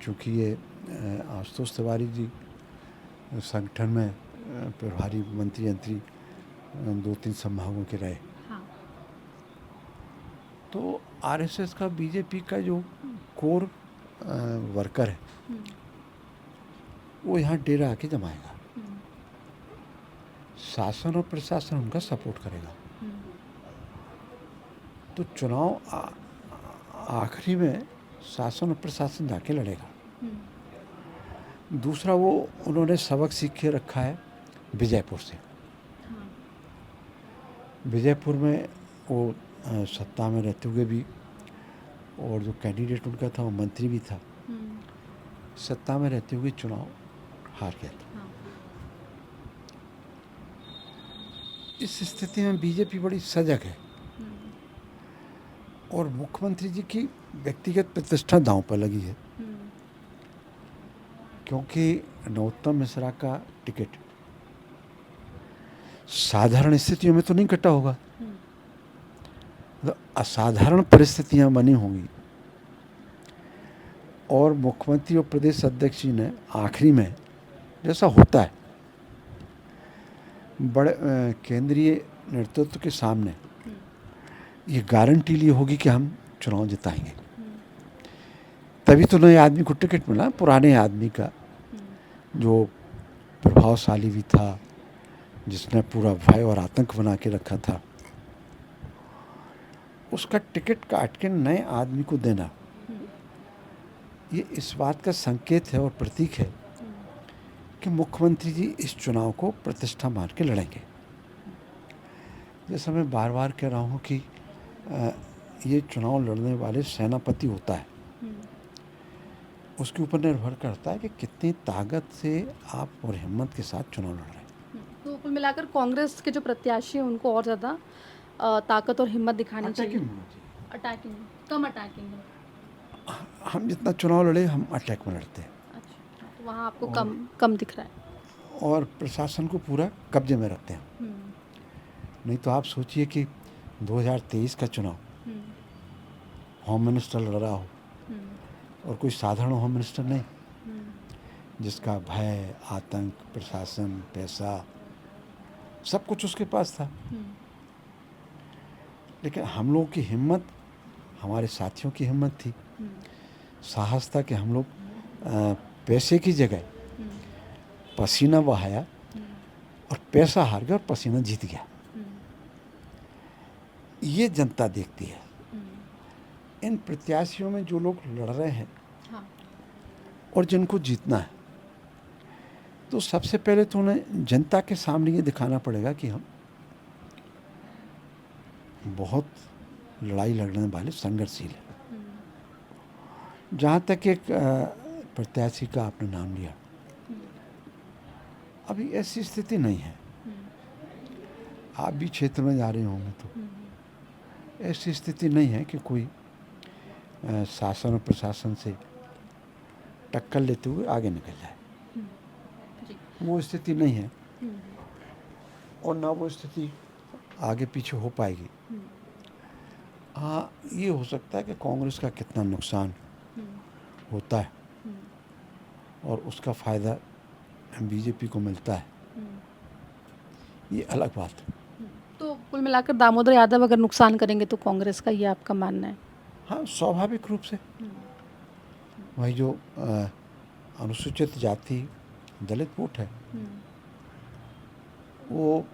क्योंकि ये आशुतोष तिवारी जी संगठन में प्रभारी मंत्री 2-3 संभागों के रहे। तो आरएसएस का बीजेपी का जो कोर वर्कर है, वो यहाँ डेरा आके जमाएगा। शासन और प्रशासन उनका सपोर्ट करेगा। तो चुनाव आखिरी में शासन और प्रशासन जाके लड़ेगा। दूसरा, वो उन्होंने सबक सीख के रखा है विजयपुर से। विजयपुर में वो सत्ता में रहते हुए भी, और जो कैंडिडेट उनका था वो मंत्री भी था, सत्ता में रहते हुए चुनाव हार गया था। इस स्थिति में बीजेपी बड़ी सजग है, और मुख्यमंत्री जी की व्यक्तिगत प्रतिष्ठा दांव पर लगी है, क्योंकि नरोत्तम मिश्रा का टिकट साधारण स्थितियों में तो नहीं कटा होगा, तो असाधारण परिस्थितियां बनी होंगी, और मुख्यमंत्री और प्रदेश अध्यक्ष जी ने आखिरी में, जैसा होता है, बड़े केंद्रीय नेतृत्व के सामने ये गारंटी ली होगी कि हम चुनाव जिताएंगे। तभी तो नए आदमी को टिकट मिला, पुराने आदमी का जो प्रभावशाली भी था, जिसने पूरा भय और आतंक बना के रखा था, उसका टिकट काट के नए आदमी को देना, ये इस बात का संकेत है और प्रतीक है कि मुख्यमंत्री जी इस चुनाव को प्रतिष्ठा मान के लड़ेंगे। जैसा मैं बार बार कह रहा हूँ कि ये चुनाव लड़ने वाले सेनापति होता है, उसके ऊपर निर्भर करता है कि कितनी ताकत से आप और हिम्मत के साथ चुनाव लड़ रहे हैं। तो कुल मिलाकर कांग्रेस के जो प्रत्याशी हैं उनको और ज़्यादा ताकत और हिम्मत दिखानी चाहिए। अटैकिंग, कम अटैकिंग है। हम जितना चुनाव लड़े, हम अटैक में लड़ते हैं। अच्छा, तो वहाँ आपको कम दिख रहा है। और प्रशासन को पूरा कब्जे में रखते हैं। नहीं तो आप सोचिए कि 2023 का चुनाव होम मिनिस्टर लड़ रहा हो, और कोई साधारण होम मिनिस्टर नहीं, जिसका भय, आतंक, प्रशासन, पैसा, सब कुछ उसके पास था। लेकिन हम लोगों की हिम्मत, हमारे साथियों की हिम्मत थी, साहस था कि हम लोग पैसे की जगह पसीना बहाया, और पैसा हार गया और पसीना जीत गया। ये जनता देखती है। इन प्रत्याशियों में जो लोग लड़ रहे हैं, और जिनको जीतना है, तो सबसे पहले तो उन्हें जनता के सामने ये दिखाना पड़ेगा कि हम बहुत लड़ाई लड़ने वाले संघर्षशील हैं। जहाँ तक एक प्रत्याशी का आपने नाम लिया, अभी ऐसी स्थिति नहीं है। आप भी क्षेत्र में जा रहे होंगे तो ऐसी स्थिति नहीं है कि कोई शासन और प्रशासन से टक्कर लेते हुए आगे निकल जाए। वो स्थिति नहीं है और ना वो स्थिति आगे पीछे हो पाएगी। हाँ, ये हो सकता है कि कांग्रेस का कितना नुकसान होता है और उसका फ़ायदा बीजेपी को मिलता है, ये अलग बात है। तो कुल मिलाकर दामोदर यादव अगर नुकसान करेंगे तो कांग्रेस का, ये आपका मानना है? हाँ, स्वाभाविक रूप से वही जो अनुसूचित जाति दलित वोट है वो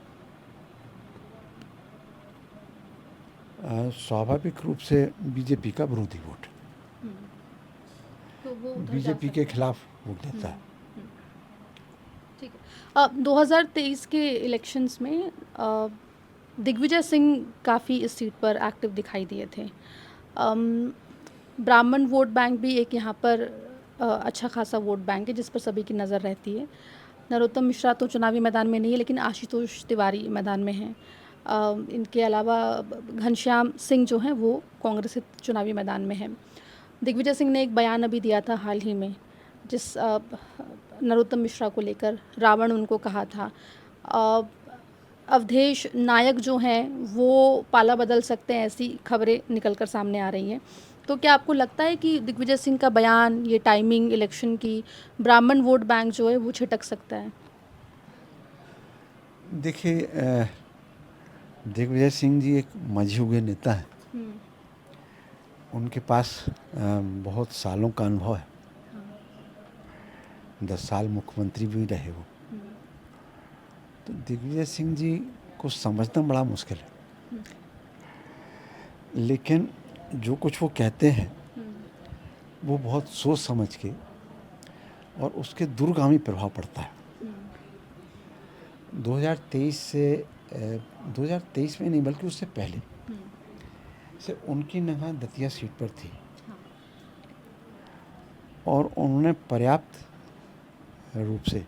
स्वाभाविक रूप से बीजेपी का विरोधी वोट है, तो वो बीजेपी के खिलाफ वोट देता है। ठीक है। 2023 के इलेक्शंस में दिग्विजय सिंह काफ़ी इस सीट पर एक्टिव दिखाई दिए थे। ब्राह्मण वोट बैंक भी एक यहाँ पर अच्छा खासा वोट बैंक है जिस पर सभी की नज़र रहती है। नरोत्तम मिश्रा तो चुनावी मैदान में नहीं है, लेकिन आशुतोष तिवारी मैदान में हैं। इनके अलावा घनश्याम सिंह जो हैं वो कांग्रेस से चुनावी मैदान में हैं। दिग्विजय सिंह ने एक बयान अभी दिया था हाल ही में, जिस नरोत्तम मिश्रा को लेकर रावण उनको कहा था। अवधेश नायक जो हैं वो पाला बदल सकते हैं, ऐसी खबरें निकलकर सामने आ रही हैं। तो क्या आपको लगता है कि दिग्विजय सिंह का बयान, ये टाइमिंग इलेक्शन की, ब्राह्मण वोट बैंक जो है वो छिटक सकता है? देखिए, दिग्विजय सिंह जी एक मंझे हुए नेता हैं। उनके पास बहुत सालों का अनुभव है। 10 साल मुख्यमंत्री भी रहे वो। तो दिग्विजय सिंह जी को समझना बड़ा मुश्किल है, लेकिन जो कुछ वो कहते हैं वो बहुत सोच समझ के और उसके दूरगामी प्रभाव पड़ता है। 2023 से 2023 में नहीं बल्कि उससे पहले से उनकी निगाह दतिया सीट पर थी और उन्होंने पर्याप्त रूप से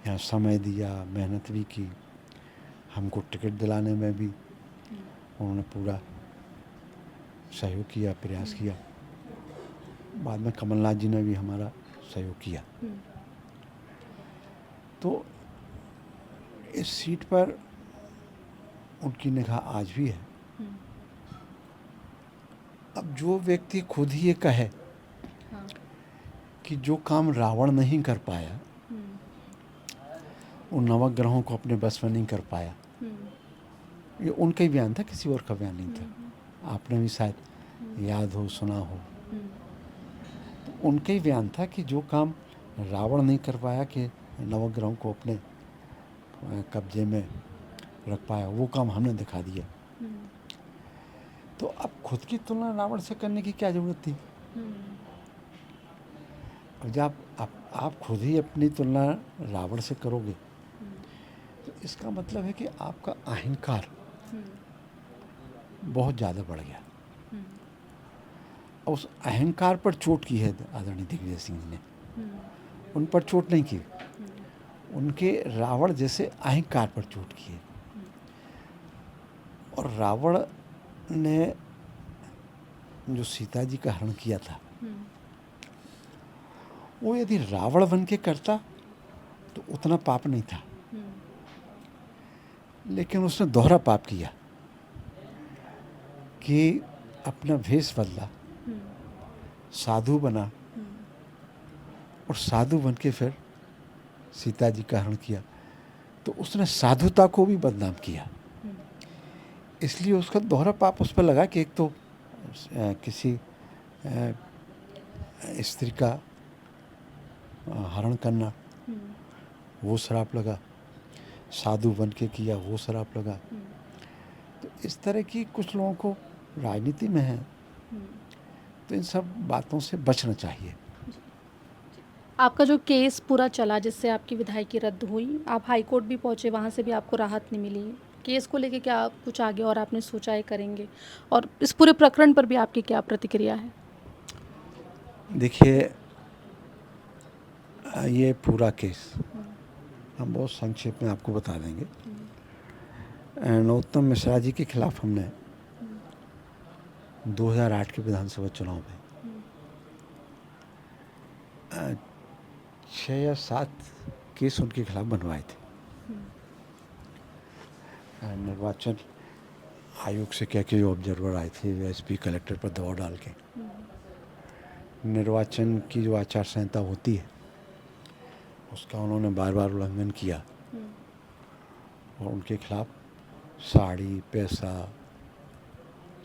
यहाँ समय दिया, मेहनत भी की, हमको टिकट दिलाने में भी उन्होंने पूरा सहयोग किया, प्रयास किया। बाद में कमलनाथ जी ने भी हमारा सहयोग किया। तो इस सीट पर उनकी निगाह आज भी है। अब जो व्यक्ति खुद ही ये कहे कि जो काम रावण नहीं कर पाया, उन नवग्रहों को अपने बस में नहीं कर पाया, ये उनका ही बयान था, किसी और का बयान नहीं था। आपने भी शायद याद हो, सुना हो। तो उनका ही बयान था कि जो काम रावण नहीं कर पाया कि नवग्रहों को अपने कब्जे में रख पाया, वो काम हमने दिखा दिया। तो अब खुद की तुलना रावण से करने की क्या ज़रूरत थी? और जब आप खुद ही अपनी तुलना रावण से करोगे तो इसका मतलब है कि आपका अहंकार बहुत ज़्यादा बढ़ गया। और उस अहंकार पर चोट की है आदरणीय दिग्विजय सिंह ने। उन पर चोट नहीं की, उनके रावण जैसे अहंकार पर चोट की है। और रावण ने जो सीता जी का हरण किया था, वो यदि रावण बन के करता तो उतना पाप नहीं था, लेकिन उसने दोहरा पाप किया कि अपना भेष बदला, साधु बना और साधु बन के फिर सीता जी का हरण किया। तो उसने साधुता को भी बदनाम किया। इसलिए उसका दोहरा पाप उस पर लगा कि एक तो किसी स्त्री का हरण करना, वो श्राप लगा, साधु बन के किया, वो श्राप लगा। तो इस तरह की कुछ लोगों को राजनीति में है, तो इन सब बातों से बचना चाहिए। आपका जो केस पूरा चला जिससे आपकी विधायकी रद्द हुई, आप हाई कोर्ट भी पहुंचे, वहां से भी आपको राहत नहीं मिली। केस को लेके क्या कुछ आगे और आपने सोचा है करेंगे, और इस पूरे प्रकरण पर भी आपकी क्या प्रतिक्रिया है? देखिए, ये पूरा केस हम बहुत संक्षेप में आपको बता देंगे। नरोत्तम मिश्रा जी के खिलाफ हमने 2008 के विधानसभा चुनाव में 6 या 7 केस उनके खिलाफ बनवाए थे। निर्वाचन आयोग से क्या के ऑब्जर्वर आए थे, एसपी कलेक्टर पर दबाव डाल के। निर्वाचन की जो आचार संहिता होती है उसका उन्होंने बार बार उल्लंघन किया और उनके खिलाफ साड़ी, पैसा,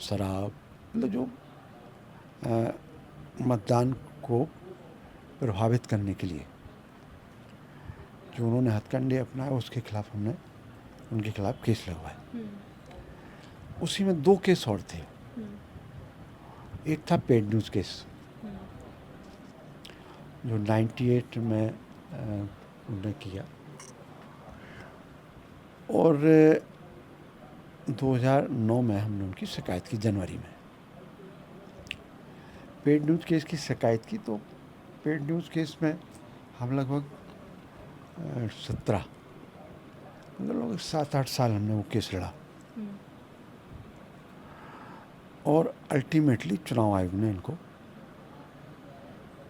शराब, मतलब जो मतदान को प्रभावित करने के लिए जो उन्होंने हथकंडे अपनाए उसके खिलाफ हमने उनके खिलाफ केस लगवाए। उसी में 2 केस और थे। एक था पेड न्यूज़ केस जो 98 में उन्होंने किया और 2009 में हमने उनकी शिकायत की, जनवरी में पेड न्यूज़ केस की शिकायत की। तो पेड न्यूज़ केस में हम लगभग 7-8 साल हमने वो केस लड़ा और अल्टीमेटली चुनाव आयोग ने इनको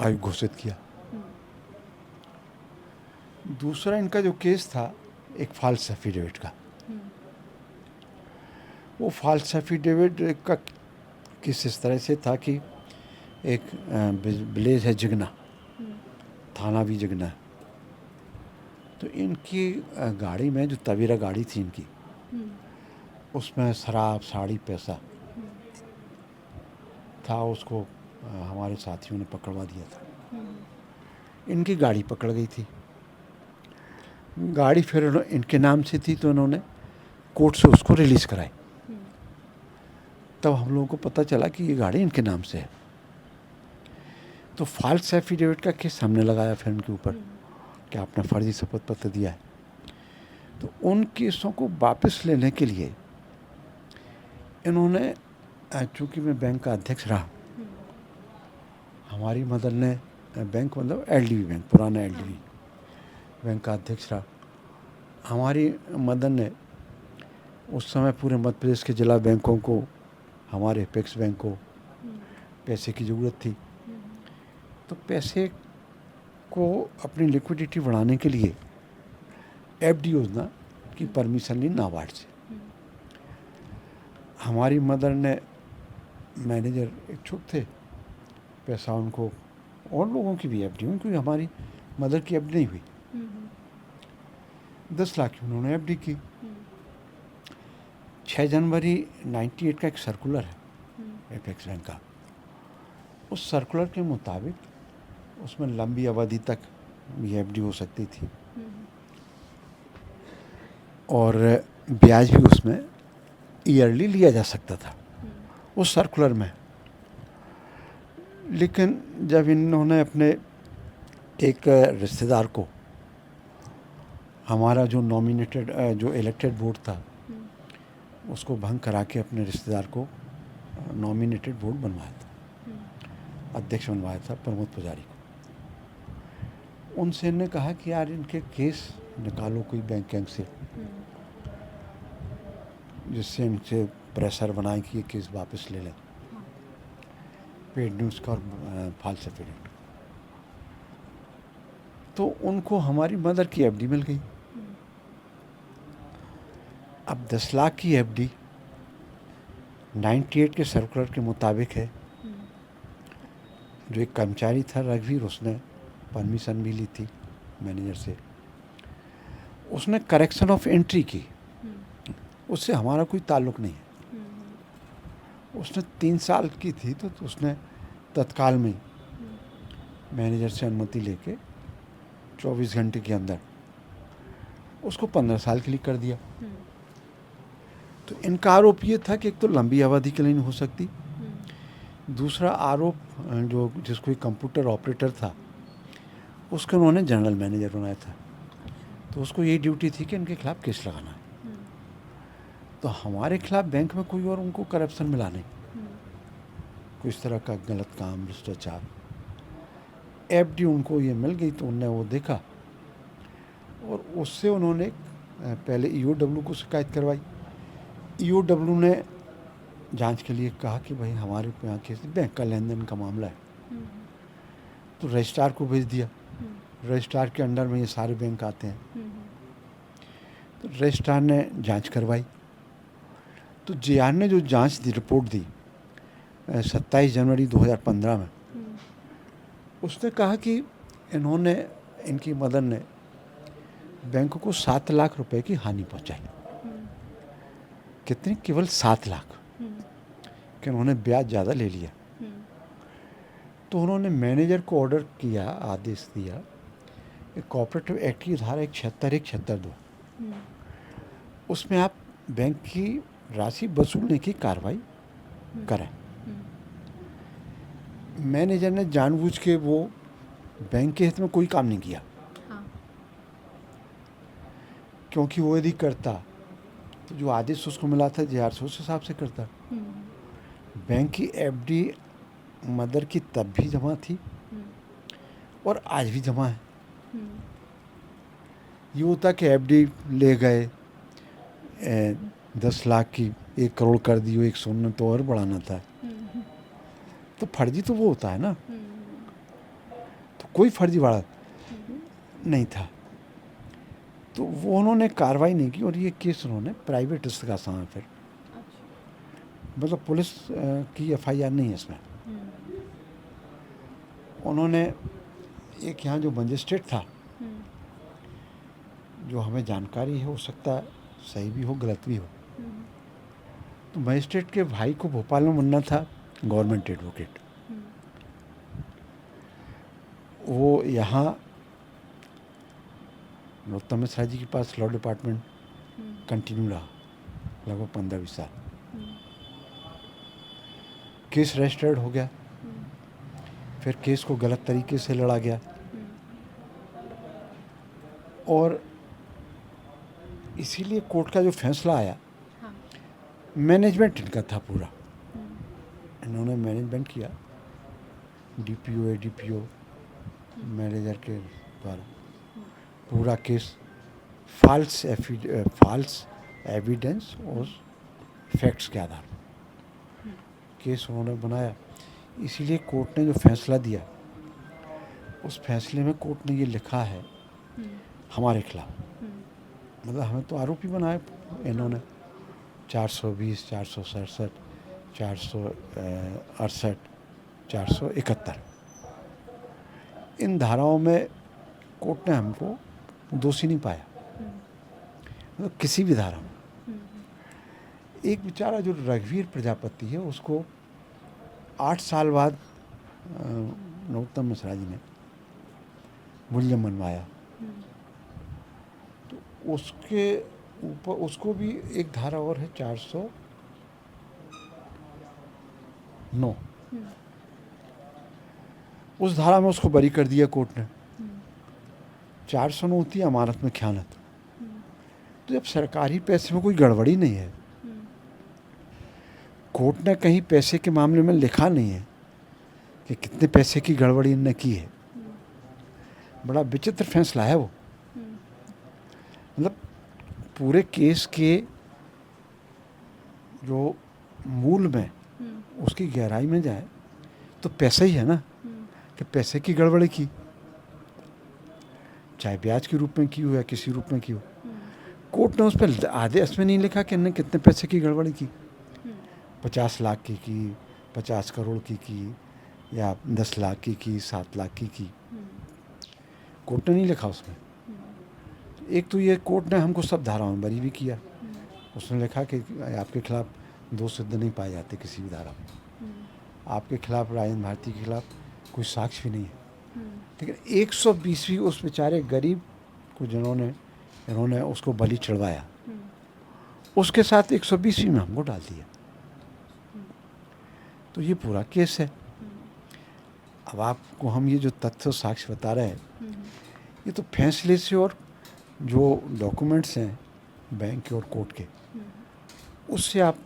आयोग घोषित किया। दूसरा इनका जो केस था एक फॉल्स एफिडेविट का। वो फॉल्स एफिडेविट का केस इस तरह से था कि एक विलेज है जगना, थाना भी जगना है। तो इनकी गाड़ी में जो तवेरा गाड़ी थी इनकी, उसमें शराब, साड़ी, पैसा था। उसको हमारे साथियों ने पकड़वा दिया था। इनकी गाड़ी पकड़ गई थी। गाड़ी फिर इनके नाम से थी तो उन्होंने कोर्ट से उसको रिलीज़ कराई। तब हम लोगों को पता चला कि ये गाड़ी इनके नाम से है। तो फॉल्स एफिडेविट का केस हमने लगाया फिर उनके ऊपर कि आपने फर्जी शपथ पत्र दिया है। तो उन केसों को वापस लेने के लिए इन्होंने, चूँकि मैं बैंक का अध्यक्ष रहा, हमारी मदर ने बैंक मतलब एलडीबी बैंक, पुराना एलडीबी बैंक का अध्यक्ष रहा। हमारी मदर ने उस समय पूरे मध्य प्रदेश के जिला बैंकों को, हमारे एपेक्स बैंक को पैसे की ज़रूरत थी। तो पैसे को अपनी लिक्विडिटी बढ़ाने के लिए एफडी योजना की परमिशन ली नाबार्ड से। हमारी मदर ने, मैनेजर इच्छुक थे, पैसा उनको और लोगों की भी एफडी हुई, क्योंकि हमारी मदर की एफडी नहीं हुई। 10 लाख की उन्होंने एफडी की। 6 जनवरी 98 का एक सर्कुलर है एपेक्स बैंक का। उस सर्कुलर के मुताबिक उसमें लंबी अवधि तक भी एफडी हो सकती थी और ब्याज भी उसमें ईयरली लिया जा सकता था उस सर्कुलर में। लेकिन जब इन्होंने अपने एक रिश्तेदार को, हमारा जो नॉमिनेटेड जो इलेक्टेड बोर्ड था उसको भंग करा के अपने रिश्तेदार को नॉमिनेटेड बोर्ड बनवाया था, अध्यक्ष बनवाया था प्रमोद पुजारी को। उनसे ने कहा कि यार इनके केस निकालो कोई बैंक से, जिससे इनसे प्रेशर बनाए कि ये केस वापस ले लें, पेड न्यूज़ का और फॉल्स एफिडेविट। तो उनको हमारी मदर की एफडी मिल गई। अब 10 लाख की एफडी 98 के सर्कुलर के मुताबिक है। जो एक कर्मचारी था रघुवीर, उसने परमिशन भी ली थी मैनेजर से, उसने करेक्शन ऑफ एंट्री की, उससे हमारा कोई ताल्लुक़ नहीं है। उसने 3 साल की थी तो उसने तत्काल में मैनेजर से अनुमति लेके 24 घंटे के अंदर उसको 15 साल के लिए कर दिया। तो इनका आरोप ये था कि एक तो लंबी अवधि के लिए नहीं हो सकती, दूसरा आरोप जो जिसको एक कंप्यूटर ऑपरेटर था उसको उन्होंने जनरल मैनेजर बनाया था, तो उसको ये ड्यूटी थी कि इनके खिलाफ केस लगाना है। तो हमारे खिलाफ बैंक में कोई और उनको करप्शन मिला नहीं, कोई इस तरह का गलत काम, भ्रष्टाचार। एफडी उनको ये मिल गई तो उनने वो देखा और उससे उन्होंने पहले ईओडब्ल्यू को शिकायत करवाई। ईओडब्ल्यू ने जांच के लिए कहा कि भाई हमारे यहाँ केस बैंक का लेन देन का मामला है, तो रजिस्ट्रार को भेज दिया। रजिस्ट्रार के अंडर में ये सारे बैंक आते हैं। तो रजिस्ट्रार ने जांच करवाई, तो जेआर ने जो जांच दी, रिपोर्ट दी 27 जनवरी 2015 में, उसने कहा कि इन्होंने, इनकी मदर ने बैंक को 7 लाख रुपए की हानि पहुंचाई। कितनी? केवल 7 लाख, कि उन्होंने ब्याज ज़्यादा ले लिया। तो उन्होंने मैनेजर को ऑर्डर किया, आदेश दिया, कोऑपरेटिव एक्ट की धारा 176(1) 176(2), उसमें आप बैंक की राशि वसूलने की कार्रवाई करें। मैनेजर ने जानबूझ के वो बैंक के हित में कोई काम नहीं किया। हाँ। क्योंकि वो यदि करता तो जो आदेश उसको मिला था जेआर से, उस हिसाब से करता। बैंक की एफडी मदर की तब भी जमा थी और आज भी जमा है। ये होता कि एफडी ले गए 10 लाख की 1 करोड़ कर दी, 100 तो और बढ़ाना था, तो फर्जी तो वो होता है ना। तो कोई फर्जी बढ़ा नहीं था, तो वो उन्होंने कार्रवाई नहीं की और ये केस उन्होंने प्राइवेट इसका सामान, फिर मतलब पुलिस की एफआईआर नहीं है इसमें। उन्होंने एक यहाँ जो मजिस्ट्रेट था, जो हमें जानकारी है, हो सकता है सही भी हो गलत भी हो, तो मजिस्ट्रेट के भाई को भोपाल में बनना था गवर्नमेंट एडवोकेट। वो यहाँ नरोत्तम मिश्रा जी के पास लॉ डिपार्टमेंट कंटिन्यू रहा लगभग 15-20 साल। केस रजिस्टर्ड हो गया, फिर केस को गलत तरीके से लड़ा गया और इसीलिए कोर्ट का जो फैसला आया, मैनेजमेंट इनका था पूरा, इन्होंने मैनेजमेंट किया, डीपीओ एडीपीओ मैनेजर के द्वारा पूरा केस फाल्स एविडेंस और फैक्ट्स के आधार पर केस उन्होंने बनाया। इसीलिए कोर्ट ने जो फैसला दिया, उस फैसले में कोर्ट ने ये लिखा है हमारे खिलाफ, मतलब हमें तो आरोपी बनाए इन्होंने 420, 467, 468, 471, इन धाराओं में कोर्ट ने हमको दोषी नहीं पाया, मतलब किसी भी धारा में। एक बेचारा जो रघुवीर प्रजापति है, उसको 8 साल बाद नरोत्तम मिश्रा जी ने मुलजिम बनवाया, तो उसके ऊपर उसको भी एक धारा और है 409, उस धारा में उसको बरी कर दिया कोर्ट ने। 409 होती है अमानत में ख़यानत। तो जब सरकारी पैसे में कोई गड़बड़ी नहीं है, कोर्ट ने कहीं पैसे के मामले में लिखा नहीं है कि कितने पैसे की गड़बड़ी इनने की है। बड़ा विचित्र फैसला है वो, मतलब पूरे केस के जो मूल में, उसकी गहराई में जाए तो पैसा ही है ना, कि पैसे की गड़बड़ी की, चाहे ब्याज के रूप में की हो या किसी रूप में की हो। कोर्ट ने उस पर आदेश में नहीं लिखा कि इन्होंने कितने पैसे की गड़बड़ी की, 50 लाख की 50 करोड़ की या 10 लाख की 7 लाख की। कोर्ट ने नहीं लिखा उसमें। एक तो ये कोर्ट ने हमको सब धाराओं में बरी भी किया, उसने लिखा कि आपके खिलाफ दोष सिद्ध नहीं पाए जाते किसी भी धारा में, आपके खिलाफ राजेंद्र भारती के खिलाफ कोई साक्ष्य भी नहीं है। लेकिन 120वीं उस बेचारे गरीब को जिन्होंने इन्होंने उसको बलि चढ़वाया, उसके साथ 120वीं में हमको डाल दिया। तो ये पूरा केस है। अब आपको हम ये जो तथ्य साक्ष्य बता रहे हैं, ये तो फैसले से और जो डॉक्यूमेंट्स हैं बैंक के और कोर्ट के, उससे आप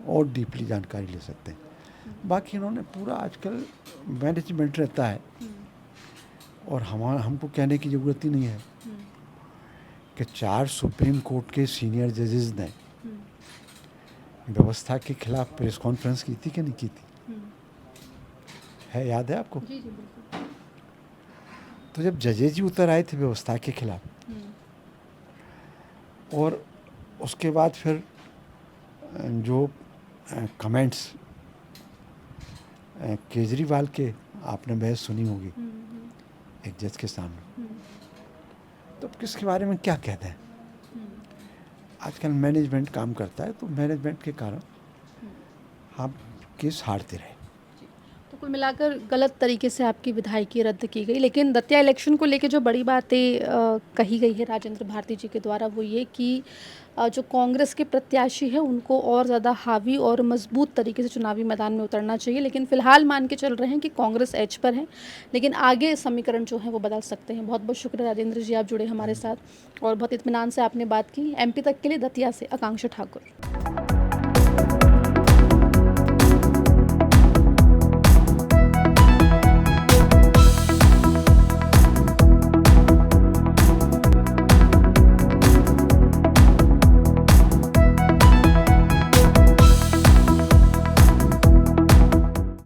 और डीपली जानकारी ले सकते हैं। बाकी इन्होंने पूरा, आजकल मैनेजमेंट रहता है और हमको कहने की ज़रूरत ही नहीं है कि 4 सुप्रीम कोर्ट के सीनियर जजेस ने व्यवस्था के खिलाफ प्रेस कॉन्फ्रेंस की थी कि नहीं की थी, है याद है आपको? जी जी बिल्कुल। तो जब जजेज जी उतर आए थे व्यवस्था के खिलाफ, और उसके बाद फिर जो कमेंट्स केजरीवाल के, आपने बहस सुनी होगी एक जज के सामने, तो किसके बारे में क्या कहते हैं। आजकल मैनेजमेंट काम करता है, तो मैनेजमेंट के कारण हम केस हारते रहे। तो कुल मिलाकर गलत तरीके से आपकी विधायकी रद्द की गई। लेकिन दतिया इलेक्शन को लेकर जो बड़ी बातें कही गई है राजेंद्र भारती जी के द्वारा, वो ये कि जो कांग्रेस के प्रत्याशी हैं उनको और ज़्यादा हावी और मजबूत तरीके से चुनावी मैदान में उतरना चाहिए। लेकिन फिलहाल मान के चल रहे हैं कि कांग्रेस एज पर है, लेकिन आगे समीकरण जो है वो बदल सकते हैं। बहुत बहुत शुक्रिया राजेंद्र जी, आप जुड़े हमारे साथ और बहुत इत्मीनान से आपने बात की। MP तक के लिए दतिया से आकांक्षा ठाकुर।